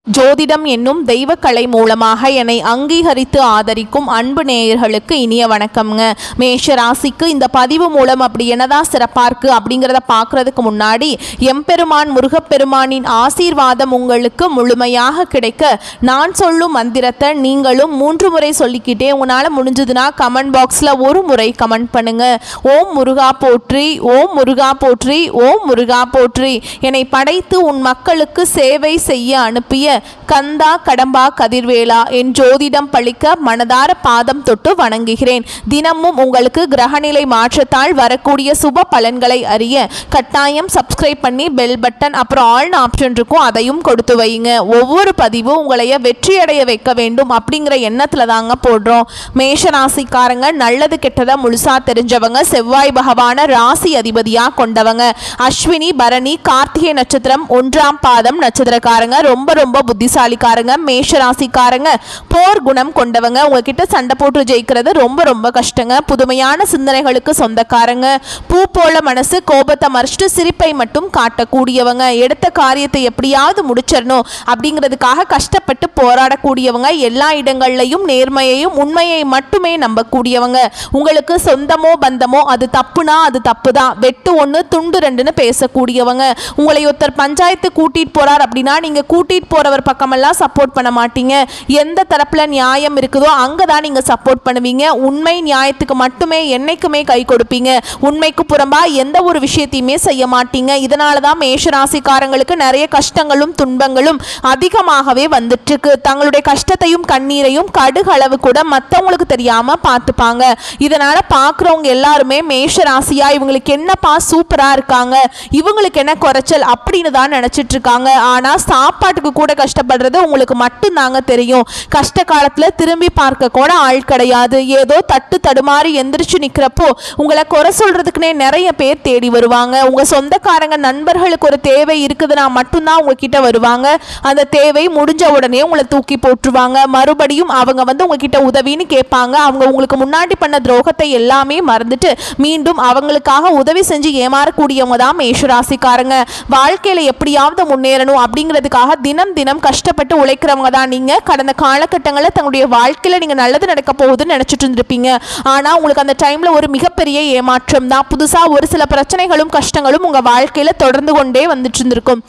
ஜோதிடம் என்னும் தெய்வக்கலை மூலமாக என்னை அங்கீகரித்து ஆதரிக்கும் அன்பு நேயர்களுக்கு இனிய வணக்கம்ங்க. மேஷ ராசிக்கு இந்த பதிவு மூலம் அப்படி என்னதான் சிறப்பாக இருக்குது அப்படிங்கிறத பார்க்குறதுக்கு முன்னாடி எம்பெருமான் முருகப்பெருமானின் ஆசீர்வாதம் உங்களுக்கு முழுமையாக கிடைக்க நான் சொல்லும் மந்திரத்தை நீங்களும் 3 முறை சொல்லிக்கிட்டே உங்களால் முடிஞ்சதுன்னா கமெண்ட் பாக்ஸில் ஒரு முறை கமெண்ட் பண்ணுங்க. ஓம் முருகா போற்றி, ஓம் முருகா போற்றி, ஓம் முருகா போற்றி. என்னை படைத்து உன் மக்களுக்கு சேவை செய்ய அனுப்பிய கந்தா கடம்பா கதிர்வேலா என் ஜோதிடம் பழிக்க மனதார பாதம் தொட்டு வணங்குகிறேன். தினமும் உங்களுக்கு கிரகநிலை மாற்றத்தால் வரக்கூடிய சுப பலன்களை அறிய கட்டாயம் சப்ஸ்கிரைப் பண்ணி பெல் பட்டன் அப்புறம் ஆல் ஆப்ஷன் இருக்கும், அதையும் கொடுத்து வைங்க. ஒவ்வொரு பதிவும் உங்களைய வெற்றியடைய வைக்க வேண்டும் அப்படிங்கிற எண்ணத்துல தாங்க போடுறோம். மேஷ ராசிக்காரங்க நல்லது கெட்டதை முழுசா தெரிஞ்சவங்க, செவ்வாய் பகவான ராசி அதிபதியா கொண்டவங்க. அஸ்வினி பரணி கார்த்திகை நட்சத்திரம் 1ஆம் பாதம் நட்சத்திரக்காரங்க ரொம்ப புத்திசாலிக்காரங்க. மேஷ ராசிக்காரங்க போர் குணம் கொண்டவங்க. உங்ககிட்ட சண்டை போட்டு ஜெயிக்கிறது ரொம்ப கஷ்டங்க. புதுமையான சிந்தனைகளுக்கு சொந்தக்காரங்க. பூ போல மனசு, கோபத்தை மறைச்சிட்டு சிரிப்பை மட்டும் காட்டக்கூடியவங்க. எடுத்த காரியத்தை எப்படியாவது முடிச்சிடணும் அப்படிங்கிறதுக்காக கஷ்டப்பட்டு போராடக்கூடியவங்க. எல்லா இடங்கள்லையும் நேர்மையையும் உண்மையை மட்டுமே நம்பக்கூடியவங்க. உங்களுக்கு சொந்தமோ பந்தமோ அது தப்புனா அது தப்பு தான், வெட்டு 1 துண்டு 2ன்னு பேசக்கூடியவங்க. உங்களை ஒருத்தர் பஞ்சாயத்து கூட்டிட்டு போறார் அப்படின்னா நீங்க கூட்டிட்டு போறவர் பக்கமெல்லாம் சப்போர்ட் பண்ண மாட்டீங்க. எந்த தரப்புல நியாயம் இருக்குதோ அங்கதான் நீங்க சப்போர்ட் பண்ணுவீங்க. உண்மை நியாயத்துக்கு மட்டுமே என்னைக்குமே கை கொடுப்பீங்க. உண்மைக்கு புறம்பா எந்த ஒரு விஷயத்தையுமே செய்ய மாட்டீங்க. இதனாலதான் மேஷ ராசிக்காரங்களுக்கு நிறைய கஷ்டங்களும் துன்பங்களும் அதிகமாகவே வந்துட்டு இருக்கு. தங்களுடைய கஷ்டத்தையும் கண்ணீரையும் கடுகளவு கூட மற்றவங்களுக்கு தெரியாம பார்த்துப்பாங்க. இதனால பாக்குறவங்க எல்லாருமே மேஷ ராசியா இவங்களுக்கு என்னப்பா சூப்பரா இருக்காங்க, இவங்களுக்கு என்ன குறைச்சல் அப்படின்னு தான் நினைச்சிட்டு இருக்காங்க. ஆனா சாப்பாட்டுக்கு கூட கஷ்டப்படுறது உங்களுக்கு மட்டும் தாங்க தெரியும். கஷ்ட காலத்துல திரும்பி பார்க்க கூட ஆள் கிடையாது. ஏதோ தட்டு தடுமாறி எந்திரிச்சு நிக்கிறப்போ உங்களை குறை சொல்றதுக்குனே நிறைய பேர் தேடி வருவாங்க. உங்க சொந்தக்காரங்க நண்பர்களுக்கு ஒரு தேவை இருக்குதுன்னா மட்டும்தான் உங்ககிட்ட வருவாங்க. அந்த தேவை முடிஞ்ச உடனே உங்களை தூக்கி போட்டுருவாங்க. மறுபடியும் அவங்க உங்ககிட்ட உதவின்னு கேட்பாங்க. அவங்க உங்களுக்கு முன்னாடி பண்ண துரோகத்தை எல்லாமே மறந்துட்டு மீண்டும் அவங்களுக்காக உதவி செஞ்சு ஏமாறக்கூடியவங்க தான் மேஷராசிக்காரங்க. வாழ்க்கையில எப்படியாவது முன்னேறணும் அப்படிங்கிறதுக்காக தினம் கஷ்டப்பட்டு உழைக்கிறவங்க தான் நீங்க. கடந்த காலகட்டங்களில் தங்களுடைய வாழ்க்கையில நீங்க நல்லது நடக்க போகுதுன்னு நினைச்சிட்டு இருந்திருப்பீங்க. ஆனா உங்களுக்கு அந்த டைம்ல ஒரு மிகப்பெரிய ஏமாற்றம் தான். புதுசா ஒரு சில பிரச்சனைகளும் கஷ்டங்களும் உங்க வாழ்க்கையில தொடர்ந்து கொண்டே வந்துட்டு இருந்திருக்கும்.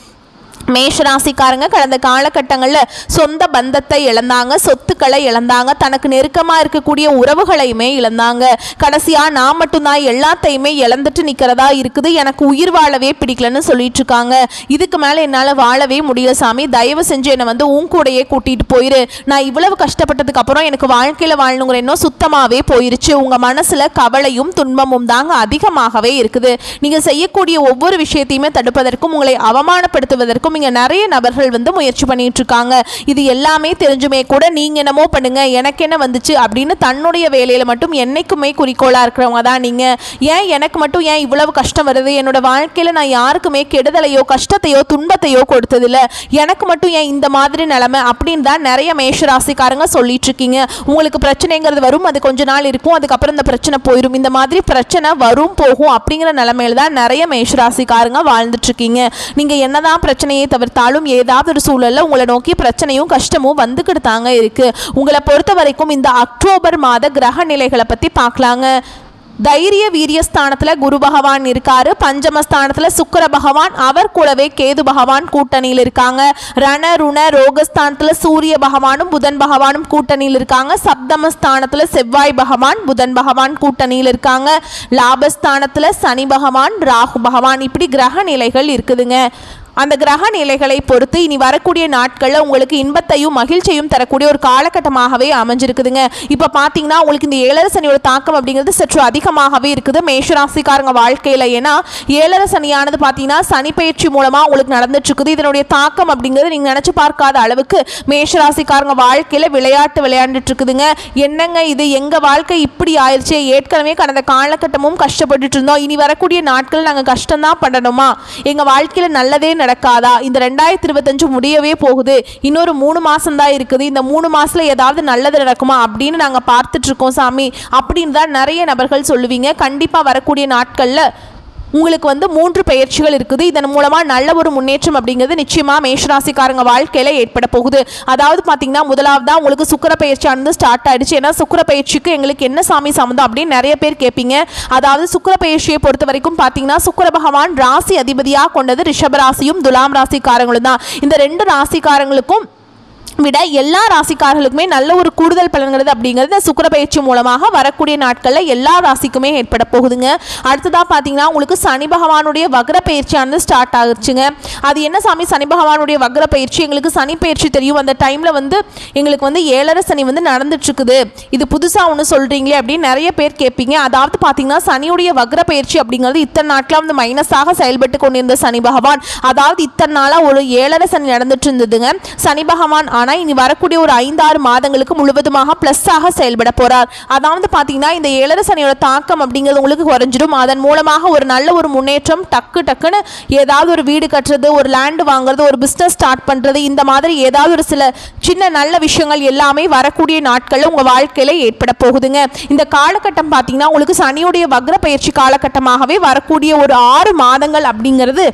மேஷராசிக்காரங்க கடந்த காலகட்டங்களில் சொந்த பந்தத்தை இழந்தாங்க, சொத்துக்களை இழந்தாங்க, தனக்கு நெருக்கமாக இருக்கக்கூடிய உறவுகளையுமே இழந்தாங்க. கடைசியாக நான் மட்டும்தான் எல்லாத்தையுமே இழந்துட்டு நிற்கிறதா இருக்குது, எனக்கு உயிர் வாழவே பிடிக்கலன்னு சொல்லிட்டு இருக்காங்க. இதுக்கு மேலே என்னால் வாழவே முடியல சாமி, தயவு செஞ்சு என்னை உன் கூடையே கூட்டிகிட்டு போயிரு. நான் இவ்வளவு கஷ்டப்பட்டதுக்கு அப்புறம் எனக்கு வாழ்க்கையில் வாழணுங்கிற எண்ணம் சுத்தமாகவே போயிருச்சு. உங்கள் மனசில் கவலையும் துன்பமும் தாங்க அதிகமாகவே இருக்குது. நீங்கள் செய்யக்கூடிய ஒவ்வொரு விஷயத்தையுமே தடுப்பதற்கும் உங்களை அவமானப்படுத்துவதற்கும் இங்க நிறைய நபர்கள் முயற்சி பண்ணிட்டு இருக்காங்க. இது எல்லாமே தெரிஞ்சுமே கூட நீங்க என்னமோ பண்ணுங்க எனக்கு என்ன வந்துச்சு அப்படின்னு தன்னுடைய வேலையில மட்டும் என்னைக்குமே குறிக்கோளா இருக்கிறவங்க தான் நீங்க. ஏன் எனக்கு மட்டும் ஏன் இவ்வளவு கஷ்டம் வருது, என்னோட வாழ்க்கையில நான் யாருக்குமே கெடுதலையோ கஷ்டத்தையோ துன்பத்தையோ கொடுத்ததில்ல, எனக்கு மட்டும் ஏன் இந்த மாதிரி நிலைமை அப்படின்னு தான் நிறைய மேஷராசிக்காரங்க சொல்லிட்டு இருக்கீங்க. உங்களுக்கு பிரச்சனைங்கிறது வரும், அது கொஞ்ச நாள் இருக்கும், அதுக்கப்புறம் இந்த பிரச்சனை போயிடும். இந்த மாதிரி பிரச்சனை வரும் போகும் அப்படிங்கிற நிலைமையில தான் நிறைய மேஷராசிக்காரங்க வாழ்ந்துட்டு இருக்கீங்க. நீங்க என்னதான் பிரச்சனையை தவிர்த்தாலும் ஏதாவது ஒரு சூழல்ல உங்களை நோக்கி பிரச்சனையும் கஷ்டமும் வந்துக்கிட்டு தாங்க இருக்கு. உங்களை பொறுத்த வரைக்கும் இந்த அக்டோபர் மாத கிரக நிலைகளை பத்தி பார்க்கலாங்க. தைரிய வீரியஸ்தானத்துல குரு பகவான் இருக்காரு. பஞ்சமஸ்தானத்துல சுக்கிர பகவான், அவர் கூடவே கேது பகவான் கூட்டணியில் இருக்காங்க. ரண ருண ரோகஸ்தானத்துல சூரிய பகவானும் புதன் பகவானும் கூட்டணியில் இருக்காங்க. சப்தமஸ்தானத்துல செவ்வாய் பகவான் புதன் பகவான் கூட்டணியில் இருக்காங்க. லாபஸ்தானத்துல சனி பகவான் ராகு பகவான், இப்படி கிரக நிலைகள் இருக்குதுங்க. அந்த கிரக நிலைகளை பொறுத்து இனி வரக்கூடிய நாட்களில் உங்களுக்கு இன்பத்தையும் மகிழ்ச்சியும் தரக்கூடிய ஒரு காலகட்டமாகவே அமைஞ்சிருக்குதுங்க. இப்போ பார்த்தீங்கன்னா உங்களுக்கு இந்த 7 சனியோட தாக்கம் அப்படிங்கிறது சற்று அதிகமாகவே இருக்குது மேஷராசிக்காரங்க வாழ்க்கையில். ஏன்னா 7 சனியானது பார்த்தீங்கன்னா சனி பயிற்சி மூலமாக உங்களுக்கு நடந்துட்டு இருக்குது. இதனுடைய தாக்கம் அப்படிங்கிறது நீங்கள் நினச்சி பார்க்காத அளவுக்கு மேஷராசிக்காரங்க வாழ்க்கையில் விளையாண்டுட்டு இருக்குதுங்க. என்னங்க இது, எங்கள் வாழ்க்கை இப்படி ஆயிடுச்சு, ஏற்கனவே கடந்த காலகட்டமும் கஷ்டப்பட்டுட்டு இருந்தோம், இனி வரக்கூடிய நாட்கள் நாங்கள் கஷ்டம்தான் பண்ணணுமா, எங்கள் வாழ்க்கையில் நல்லதே நடக்காதா, இந்த 2025 முடியவே போகுது, இன்னொரு 3 மாசம் தான் இருக்குது, இந்த 3 மாசத்துல ஏதாவது நல்லது நடக்குமா அப்படின்னு நாங்க பார்த்துட்டு இருக்கோம் சாமி அப்படின்னு தான் நிறைய நபர்கள் சொல்லுவீங்க. கண்டிப்பா வரக்கூடிய நாட்கள்ல உங்களுக்கு வந்து 3 பெயர்ச்சிகள் இருக்குது. இதன் மூலமாக நல்ல ஒரு முன்னேற்றம் அப்படிங்கிறது நிச்சயமாக மேஷராசிக்காரங்க வாழ்க்கையில் ஏற்பட போகுது. அதாவது பார்த்தீங்கன்னா முதலாவதாக உங்களுக்கு சுக்கிர பெயர்ச்சியானது ஸ்டார்ட் ஆயிடுச்சு. ஏன்னா சுக்கிர பெயர்ச்சிக்கு எங்களுக்கு என்ன சாமி சம்மந்தம் அப்படின்னு நிறைய பேர் கேட்பீங்க. அதாவது சுக்கிர பெயர்ச்சியை பொறுத்த வரைக்கும் பார்த்தீங்கன்னா சுக்கிர பகவான் ராசி அதிபதியாக கொண்டது ரிஷப ராசியும் துலாம் ராசிக்காரங்களும் தான். இந்த 2 ராசிக்காரங்களுக்கும் விட எல்லா ராசிக்காரர்களுக்குமே நல்ல ஒரு கூடுதல் பலன்கிறது அப்படிங்கிறது சுக்கிர பயிற்சி மூலமாக வரக்கூடிய நாட்களில் எல்லா ராசிக்குமே ஏற்பட போகுதுங்க. அடுத்ததாக பார்த்தீங்கன்னா உங்களுக்கு சனி பகவானுடைய வக்ர பயிற்சியானது ஸ்டார்ட் ஆகிடுச்சுங்க. அது என்ன சாமி சனி பகவானுடைய வக்ர பயிற்சி? எங்களுக்கு சனி பயிற்சி தெரியும், அந்த டைமில் வந்து எங்களுக்கு வந்து 7.5 சனி வந்து நடந்துட்டுருக்குது, இது புதுசாக ஒன்று சொல்கிறீங்களே அப்படின்னு நிறைய பேர் கேட்பீங்க. அதாவது பார்த்தீங்கன்னா சனியுடைய வக்ர பயிற்சி அப்படிங்கிறது இத்தனை நாட்களாக வந்து மைனஸாக செயல்பட்டு கொண்டிருந்த சனி பகவான், அதாவது இத்தனை நாளாக ஒரு 7.5 சனி நடந்துட்டு இருந்ததுங்க சனி பகவான். ஆனால் இனி வரக்கூடிய ஒரு 5-6 மாதங்களுக்கு முழுவதுமாக பிளஸ்ஸாக செயல்பட போறார். அதாவது பார்த்தீங்கன்னா இந்த 7.5 சனியோட தாக்கம் அப்படிங்கிறது உங்களுக்கு குறைஞ்சிடும். அதன் மூலமாக ஒரு நல்ல ஒரு முன்னேற்றம் டக்குன்னு ஏதாவது ஒரு வீடு கட்டுறது, ஒரு லேண்டு வாங்குறது, ஒரு பிஸ்னஸ் ஸ்டார்ட் பண்ணுறது, இந்த மாதிரி ஏதாவது ஒரு சில சின்ன நல்ல விஷயங்கள் எல்லாமே வரக்கூடிய நாட்களில் உங்கள் வாழ்க்கையில் ஏற்பட போகுதுங்க. இந்த காலகட்டம் பார்த்தீங்கன்னா உங்களுக்கு சனியுடைய வக்ர பயிற்சி காலகட்டமாகவே வரக்கூடிய ஒரு 6 மாதங்கள் அப்படிங்கிறது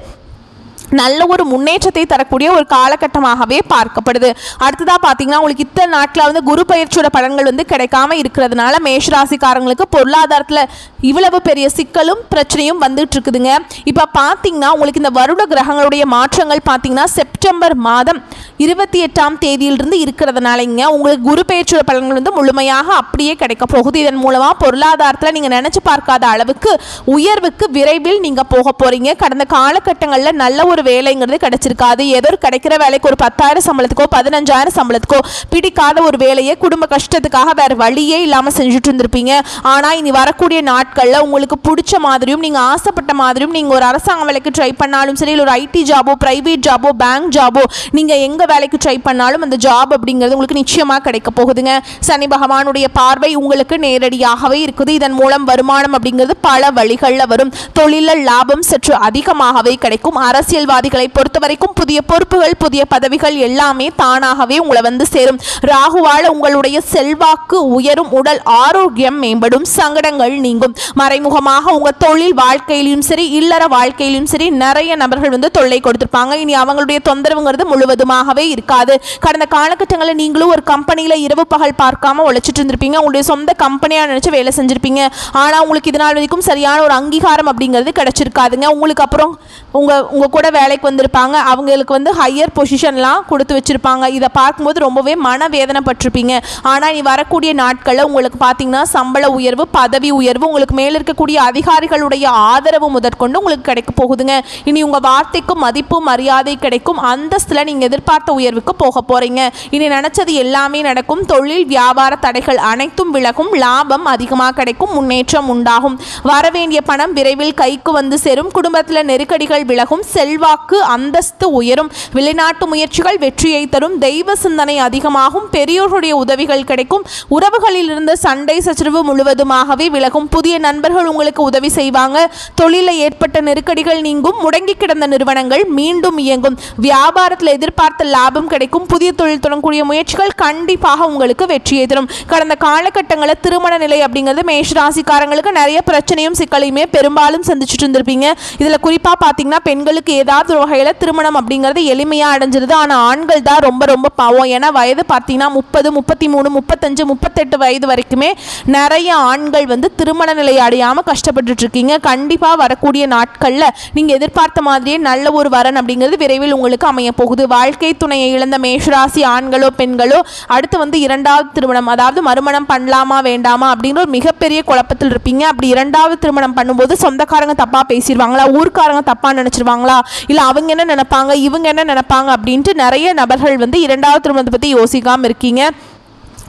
நல்ல ஒரு முன்னேற்றத்தை தரக்கூடிய ஒரு காலகட்டமாகவே பார்க்கப்படுது. அடுத்ததாக பார்த்தீங்கன்னா உங்களுக்கு இத்தனை நாட்களில் வந்து குரு பயிற்சியோட பலன்கள் வந்து கிடைக்காம இருக்கிறதுனால மேஷராசிக்காரங்களுக்கு பொருளாதாரத்தில் இவ்வளவு பெரிய சிக்கலும் பிரச்சனையும் வந்துட்டு இருக்குதுங்க. இப்போ பார்த்தீங்கன்னா உங்களுக்கு இந்த வருட கிரகங்களுடைய மாற்றங்கள் பார்த்தீங்கன்னா செப்டம்பர் மாதம் 28ஆம் தேதியிலிருந்து இருக்கிறதுனாலங்க உங்களுக்கு குரு பயிற்சியோட பலன்கள் வந்து முழுமையாக அப்படியே கிடைக்க போகுது. இதன் மூலமாக பொருளாதாரத்தில் நீங்கள் நினச்சி பார்க்காத அளவுக்கு உயர்வுக்கு விரைவில் நீங்கள் போக போகிறீங்க. கடந்த காலகட்டங்களில் நல்ல ஒரு வேலைங்கிறது கிடைச்சிருக்காது. ஏதோ கிடைக்கிற வேலைக்கு ஒரு 10,000 சம்பளத்துக்கோ 15,000 சம்பளத்துக்கோ பிடிக்காத ஒரு வேலையை குடும்ப கஷ்டத்துக்காக வேற வழியே இல்லாமல் செஞ்சுட்டு இருந்திருப்பீங்க. ஆனால் இனி வரக்கூடிய நாட்களில் உங்களுக்கு பிடிச்ச மாதிரியும் நீங்கள் ஆசைப்பட்ட மாதிரியும் நீங்கள் ஒரு அரசாங்க வேலைக்கு ட்ரை பண்ணாலும் சரி, இல்லை ஒரு ஐடி ஜாபோ, பிரைவேட் ஜாபோ, பேங்க் ஜாபோ, நீங்கள் எங்கே வேலைக்கு ட்ரை பண்ணாலும் அந்த ஜாப் அப்படிங்கிறது உங்களுக்கு நிச்சயமாக கிடைக்க போகுதுங்க. சனி பகவானுடைய பார்வை உங்களுக்கு நேரடியாகவே இருக்குது. இதன் மூலம் வருமானம் அப்படிங்கிறது பல வழிகளில் வரும். தொழிலில் லாபம் சற்று அதிகமாகவே கிடைக்கும். அரசியல்வாதிகளை பொறுத்த வரைக்கும் புதிய பொறுப்புகள், புதிய பதவிகள் எல்லாமே தானாகவே உங்களை வந்து சேரும். ராகுவால உங்களுடைய செல்வாக்கு உயரும், உடல் ஆரோக்கியம் மேம்படும், சங்கடங்கள் நீங்கும். மறைமுகமாக உங்க தொழில் வாழ்க்கையிலும் சரி, இல்லற வாழ்க்கையிலும் சரி நிறைய நபர்கள் வந்து தொல்லை கொடுத்திருப்பாங்க. இனி அவங்களுடைய தொந்தரவுங்கிறது முழுவதுமாகவே இருக்காது. கடந்த காலகட்டங்களில் நீங்களும் ஒரு கம்பெனியில் இரவு பகல் பார்க்காம உழைச்சிட்டு இருந்திருப்பீங்க. உங்களுடைய சொந்த கம்பெனியாக நினைச்சு வேலை செஞ்சிருப்பீங்க. ஆனால் உங்களுக்கு இதனால் வரைக்கும் சரியான ஒரு அங்கீகாரம் அப்படிங்கிறது கிடைச்சிருக்காதுங்க. உங்களுக்கு அப்புறம் உங்க கூட வேலைக்கு வந்திருப்பாங்க, அவங்களுக்கு வந்து ஹையர் பொசிஷன்லாம் கொடுத்து வச்சிருப்பாங்க. இதை பார்க்கும்போது ரொம்பவே மனவேதனைப்பட்டிருப்பீங்க. ஆனால் நீ வரக்கூடிய நாட்களில் உங்களுக்கு பார்த்தீங்கன்னா சம்பள உயர்வு, பதவி உயர்வு, உங்களுக்கு மேலே இருக்கக்கூடிய அதிகாரிகளுடைய ஆதரவு முதற்கொண்டு உங்களுக்கு கிடைக்க போகுதுங்க. இனி உங்கள் வார்த்தைக்கு மதிப்பு மரியாதை கிடைக்கும். அந்தஸ்தில் நீங்கள் எதிர்பார்த்த உயர்வுக்கு போக போறீங்க. இனி நினைச்சது எல்லாமே நடக்கும். தொழில் வியாபார தடைகள் அனைத்தும் விலகும். லாபம் அதிகமாக கிடைக்கும். முன்னேற்றம் உண்டாகும். வரவேண்டிய பணம் விரைவில் கைக்கு வந்து சேரும். குடும்பத்தில் நெருக்கடிகள் விலகும். செல்வாக்கு அந்தஸ்து உயரும். வெளிநாட்டு முயற்சிகள் வெற்றியை தரும். தெய்வ சிந்தனை அதிகமாகும். பெரியோர்களுடைய உதவிகள் கிடைக்கும். உறவுகளில் இருந்த சண்டை சச்சரவு முழுவதுமாகவே விலகும். புதிய நண்பர்கள் உங்களுக்கு உதவி செய்வாங்க. தொழிலில் ஏற்பட்ட நெருக்கடிகள் நீங்கும். முடங்கி கிடந்த நிறுவனங்கள் மீண்டும் இயங்கும். வியாபாரத்தில் எதிர்பார்த்த லாபம் கிடைக்கும். புதிய தொழில் தொடங்கக்கூடிய முயற்சிகள் கண்டிப்பாக உங்களுக்கு வெற்றியை தரும். கடந்த காலகட்டங்களில் திருமண நிலை அப்படிங்கிறது மேஷராசிக்காரங்களுக்கு நிறைய பிரச்சனையும் சிக்கலையுமே பெரும்பாலும் சந்திச்சுட்டு இருந்திருப்பீங்க. இதில் குறிப்பாக பார்த்தீங்கன்னா பெண்களுக்கு ஏதாவது ஒரு வகையில் திருமணம் அப்படிங்கிறது எளிமையாக அடைஞ்சிருது. ஆனால் ஆண்கள் தான் ரொம்ப ரொம்ப பாவம். ஏன்னா வயது பார்த்தீங்கன்னா 30, 33, 35, 38 வயது வரைக்குமே நிறைய ஆண்கள் வந்து திருமண நிலை அடையாமல் கஷ்டப்பட்டு இருக்கீங்க. கண்டிப்பாக வரக்கூடிய நாட்களில் நீங்கள் எதிர்பார்த்த மாதிரியே நல்ல ஒரு வரன் அப்படிங்கிறது விரைவில் உங்களுக்கு அமைய போகுது. வாழ்க்கை துணையை இழந்த மேஷராசி ஆண்களோ பெண்களோ அடுத்து வந்து 2வது திருமணம், அதாவது மறுமணம் பண்ணலாமா வேண்டாமா அப்படிங்கிற ஒரு மிகப்பெரிய குழப்பத்தில் இருப்பீங்க. அப்படி 2வது திருமணம் பண்ணும்போது சொந்தக்காரங்க தப்பாக பேசிடுவாங்களா, ஊர்க்காரங்க தப்பாக நினச்சிருவாங்களா, இல்லை அவங்க என்ன நினைப்பாங்க, இவங்க என்ன நினைப்பாங்க அப்படின்ட்டு நிறைய நபர்கள் வந்து 2வது திருமணத்தை பற்றி யோசிக்காமல் இருக்கீங்க.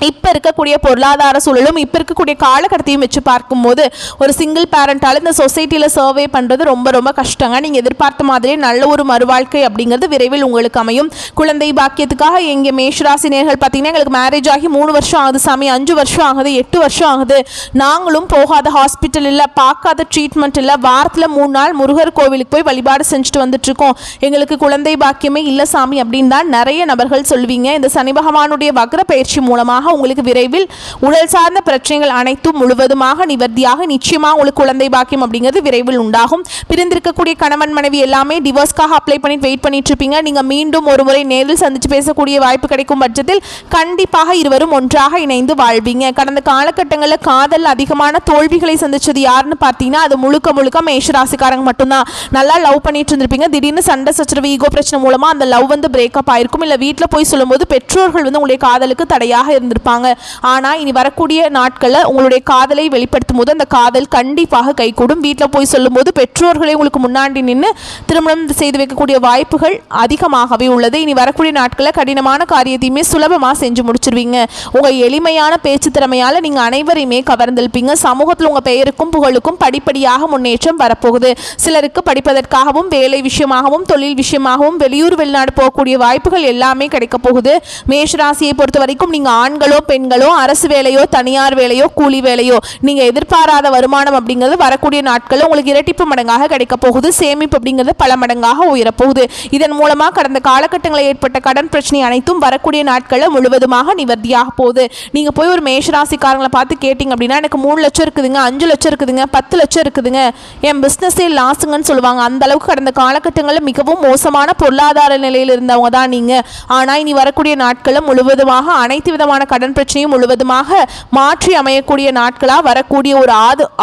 இப்போ இருக்கக்கூடிய பொருளாதார சூழலும் இப்போ இருக்கக்கூடிய காலகட்டத்தையும் வச்சு பார்க்கும்போது ஒரு சிங்கிள் பேரண்டால் இந்த சொசைட்டியில் சர்வே பண்ணுறது ரொம்ப ரொம்ப கஷ்டங்க. நீங்கள் எதிர்பார்த்த மாதிரியே நல்ல ஒரு மறுவாழ்க்கை அப்படிங்கிறது விரைவில் உங்களுக்கு அமையும். குழந்தை பாக்கியத்துக்காக எங்கள் மேஷராசினியர்கள் பார்த்தீங்கன்னா எங்களுக்கு மேரேஜ் ஆகி 3 வருஷம் ஆகுது சாமி, 5 வருஷம் ஆகுது, 8 வருஷம் ஆகுது, நாங்களும் போகாத ஹாஸ்பிட்டல் இல்லை, பார்க்காத ட்ரீட்மெண்ட் இல்லை, வாரத்தில் 3 நாள் முருகர் கோவிலுக்கு போய் வழிபாடு செஞ்சுட்டு வந்துட்டுருக்கோம், எங்களுக்கு குழந்தை பாக்கியமே இல்லை சாமி அப்படின்னு தான் நிறைய நபர்கள் சொல்வீங்க. இந்த சனி பகவானுடைய வக்ர பயிற்சி மூலமாக உங்களுக்கு விரைவில் உடல் சார்ந்த பிரச்சனைகள் அனைத்தும் முழுவதுமாக நிவர்த்தியாக நிச்சயமாக உங்களுக்கு குழந்தை பாக்கியம் அப்படிங்கிறது விரைவில் உண்டாகும். பிரிந்திருக்கக்கூடிய கணவன் மனைவி எல்லாமே டிவோர்ஸ்க்காக அப்ளை பண்ணிட்டு வெயிட் பண்ணிட்டு இருப்பீங்க. நீங்க மீண்டும் ஒரு முறை நேரில் சந்திச்சு பேசக்கூடிய வாய்ப்பு கிடைக்கும் பட்சத்தில் கண்டிப்பாக இருவரும் ஒன்றாக இணைந்து வாழ்வீங்க. கடந்த காலகட்டங்களில் காதல் அதிகமான தோல்விகளை சந்திச்சது யாருன்னு பார்த்தீங்கன்னா அது முழுக்க முழுக்க மேஷராசிக்காரங்க மட்டும்தான். நல்லா லவ் பண்ணிட்டு இருந்திருப்பீங்க. திடீர்னு சண்டை சச்சரவு ஈகோ பிரச்சனை மூலமா அந்த லவ் பிரேக்கப் ஆயிருக்கும். இல்ல வீட்டில் போய் சொல்லும்போது பெற்றோர்கள் உங்களுடைய காதலுக்கு தடையாக இருந்திருப்பாங்க. ஆனா இனி வரக்கூடிய நாட்களில் உங்களுடைய காதலை வெளிப்படுத்தும் போது அந்த காதல் கண்டிப்பாக கைகூடும். வீட்டில் போய் சொல்லும்போது பெற்றோர்களை உங்களுக்கு முன்னாடி நின்று திருமணம் செய்து வைக்கக்கூடிய வாய்ப்புகள் அதிகமாகவே உள்ளது. இனி வரக்கூடிய நாட்களில் கடினமான காரியத்தையுமே சுலபமாக செஞ்சு முடிச்சிருவீங்க. உங்க எளிமையான பேச்சு திறமையால நீங்க அனைவரையுமே கவர்ந்திருப்பீங்க. சமூகத்தில் உங்க பெயருக்கும் புகழுக்கும் படிப்படியாக முன்னேற்றம் வரப்போகுது. சிலருக்கு படிப்பதற்காகவும் வேலை விஷயமாகவும் தொழில் விஷயமாகவும் வெளியூர் வெளிநாடு போகக்கூடிய வாய்ப்புகள் எல்லாமே கிடைக்க போகுது. மேஷராசியை பொறுத்த வரைக்கும் நீங்க ஆண்களோ பெண்களோ அரசு வேலையோ தனியார் வேலையோ கூலி வேலையோ நீங்க எதிர்பாராத வருமானம் அப்படிங்கிறது வரக்கூடிய நாட்களில் உங்களுக்கு இரட்டிப்பு மடங்காக கிடைக்க போகுது. சேமிப்பு அப்படிங்கிறது பல மடங்காக உயரப்போகுது. இதன் மூலமா கடந்த காலகட்டங்களில் ஏற்பட்ட கடன் பிரச்சனை அனைத்தும் வரக்கூடிய நாட்களில் முழுவதுமாக நிவர்த்தியாக போகுது. நீங்க போய் ஒரு மேஷராசிக்காரங்களை பார்த்து கேட்டீங்க அப்படின்னா எனக்கு 3 லட்சம் இருக்குதுங்க, 5 லட்சம் இருக்குதுங்க, 10 லட்சம் இருக்குதுங்க, என் பிசினஸே லாஸுங்கன்னு சொல்லுவாங்க. அந்த அளவுக்கு கடந்த காலகட்டங்களில் மிகவும் மோசமான பொருளாதார நிலையில் இருந்தவங்க தான் நீங்க. ஆனா இனி வரக்கூடிய நாட்களில் முழுவதுமாக அனைத்து விதமான கடன் பிரச்சனையும் முழுவதுமாக மாற்றி அமையக்கூடிய நாட்களா வரக்கூடிய ஒரு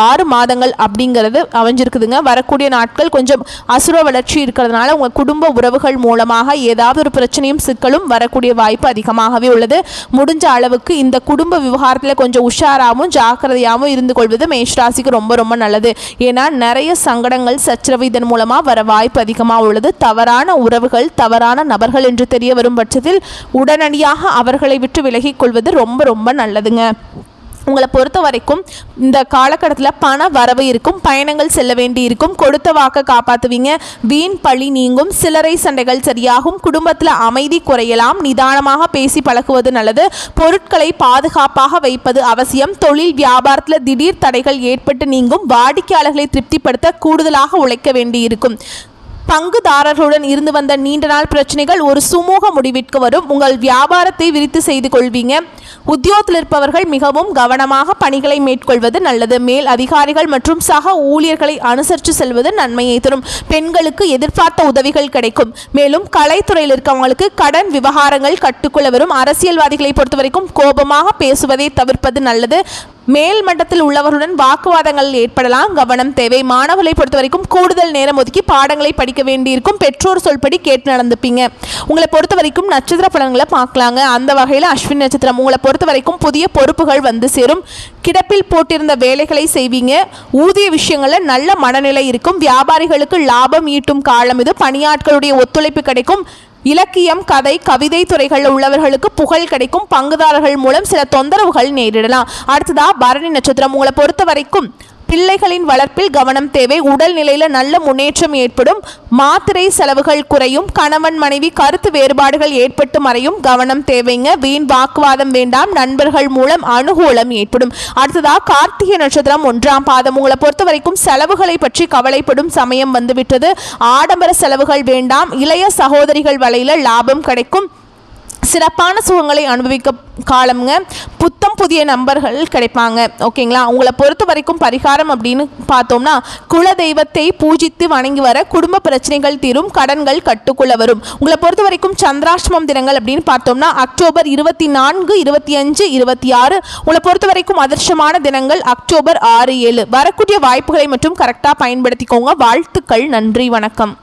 6 மாதங்கள் அப்படிங்கிறது அமைஞ்சிருக்குதுங்க. வரக்கூடிய நாட்கள் கொஞ்சம் அசுர வளர்ச்சி இருக்கிறதுனால உங்க குடும்ப உறவுகள் மூலமாக ஏதாவது ஒரு பிரச்சனையும் சிக்கலும் வரக்கூடிய வாய்ப்பு அதிகமாகவே உள்ளது. முடிஞ்ச அளவுக்கு இந்த குடும்ப விவகாரத்தில் கொஞ்சம் உஷாராகவும் ஜாக்கிரதையாகவும் இருந்து கொள்வது மேஷராசிக்கு ரொம்ப ரொம்ப நல்லது. ஏன்னா நிறைய சங்கடங்கள் சச்சரவு இதன் மூலமா வர வாய்ப்பு அதிகமாக உள்ளது. தவறான உறவுகள் தவறான நபர்கள் என்று தெரிய வரும் பட்சத்தில் உடனடியாக அவர்களை விட்டு விலகிக் கொள்வது ரொம்ப ரொம்ப நல்லதுங்க. உங்களை பொறுத்த வரைக்கும் இந்த காலகட்டத்தில் பண வரவு இருக்கும், பயணங்கள் செல்ல வேண்டி இருக்கும், கொடுத்த வாக்க காப்பாற்றுவீங்க, வீண் பழி நீங்கும், சிலரை சண்டைகள் சரியாகும், குடும்பத்தில் அமைதி குறையலாம், நிதானமாக பேசி பழகுவது நல்லது, பொருட்களை பாதுகாப்பாக வைப்பது அவசியம், தொழில் வியாபாரத்தில் திடீர் தடைகள் ஏற்பட்டு நீங்கும், வாடிக்கையாளர்களை திருப்திப்படுத்த கூடுதலாக உழைக்க வேண்டி இருக்கும். பங்குதாரர்களுடன் இருந்து வந்த நீண்ட நாள் பிரச்சனைகள் ஒரு சுமூக முடிவிற்கு வரும். உங்கள் வியாபாரத்தை விரித்து செய்து கொள்வீங்க. உத்தியோகத்தில் இருப்பவர்கள் மிகவும் கவனமாக பணிகளை மேற்கொள்வது நல்லது. மேல் அதிகாரிகள் மற்றும் சக ஊழியர்களை அனுசரித்து செல்வது நன்மையை தரும். பெண்களுக்கு எதிர்பார்த்த உதவிகள் கிடைக்கும். மேலும் கலைத்துறையில் இருக்கவங்களுக்கு கடன் விவகாரங்கள் கட்டுக்குள்ள வரும். அரசியல்வாதிகளை பொறுத்த வரைக்கும் கோபமாக பேசுவதை தவிர்ப்பது நல்லது. மேல் மட்டத்தில் உள்ளவர்களுடன் வாக்குவாதங்கள் ஏற்படலாம், கவனம் தேவை. மாணவர்களை பொறுத்த வரைக்கும் கூடுதல் நேரம் ஒதுக்கி பாடங்களை படிக்க வேண்டியிருக்கும். பெற்றோர் சொல்படி கேட்டு நடந்துப்பீங்க. உங்களை பொறுத்த வரைக்கும் நட்சத்திர பலன்களை பார்க்கலாங்க. அந்த வகையில் அஸ்வினி நட்சத்திரம் உங்களை பொறுத்த வரைக்கும் புதிய பொறுப்புகள் வந்து சேரும். கிடப்பில் போட்டிருந்த வேலைகளை செய்வீங்க. ஊதிய விஷயங்களில் நல்ல மனநிலை இருக்கும். வியாபாரிகளுக்கு லாபம் ஈட்டும் காலம் இது. பணியாட்களுடைய ஒத்துழைப்பு கிடைக்கும். இலக்கியம் கதை கவிதை துறைகளில் உள்ளவர்களுக்கு புகழ் கிடைக்கும். பங்குதாரர்கள் மூலம் சில தொந்தரவுகள் நேரிடலாம். அடுத்ததா பரணி நட்சத்திரம் உங்களை பொறுத்த வரைக்கும் பிள்ளைகளின் வளர்ப்பில் கவனம் தேவை. உடல் நிலையில நல்ல முன்னேற்றம் ஏற்படும். மாத்திரை செலவுகள் குறையும். கணவன் மனைவி கருத்து வேறுபாடுகள் ஏற்பட்டு மறையும். கவனம் தேவைங்க. வீண் வாக்குவாதம் வேண்டாம். நண்பர்கள் மூலம் அனுகூலம் ஏற்படும். அடுத்ததா கார்த்திகை நட்சத்திரம் 1ஆம் பாதம் உங்களை பொறுத்த வரைக்கும் செலவுகளை பற்றி கவலைப்படும் சமயம் வந்துவிட்டது. ஆடம்பர செலவுகள் வேண்டாம். இளைய சகோதரிகள் வலையில லாபம் கிடைக்கும். சிறப்பான சுகங்களை அனுபவிக்க காலம்ங்க. புத்தம் புதிய நம்பர்கள் கிடைப்பாங்க. ஓகேங்களா. உங்களை பொறுத்த வரைக்கும் பரிகாரம் அப்படின்னு பார்த்தோம்னா குல தெய்வத்தை பூஜித்து வணங்கி வர குடும்ப பிரச்சனைகள் தீரும், கடன்கள் கட்டுக்குள்ள வரும். உங்களை பொறுத்த வரைக்கும் சந்திராஷ்டமம் தினங்கள் அப்படின்னு பார்த்தோம்னா அக்டோபர் 24, 25, 26. உங்களை பொறுத்த வரைக்கும் அதிர்ஷ்டமான தினங்கள் அக்டோபர் 6, 7. வரக்கூடிய வாய்ப்புகளை மட்டும் கரெக்டாக பயன்படுத்திக்கோங்க. வாழ்த்துக்கள். நன்றி, வணக்கம்.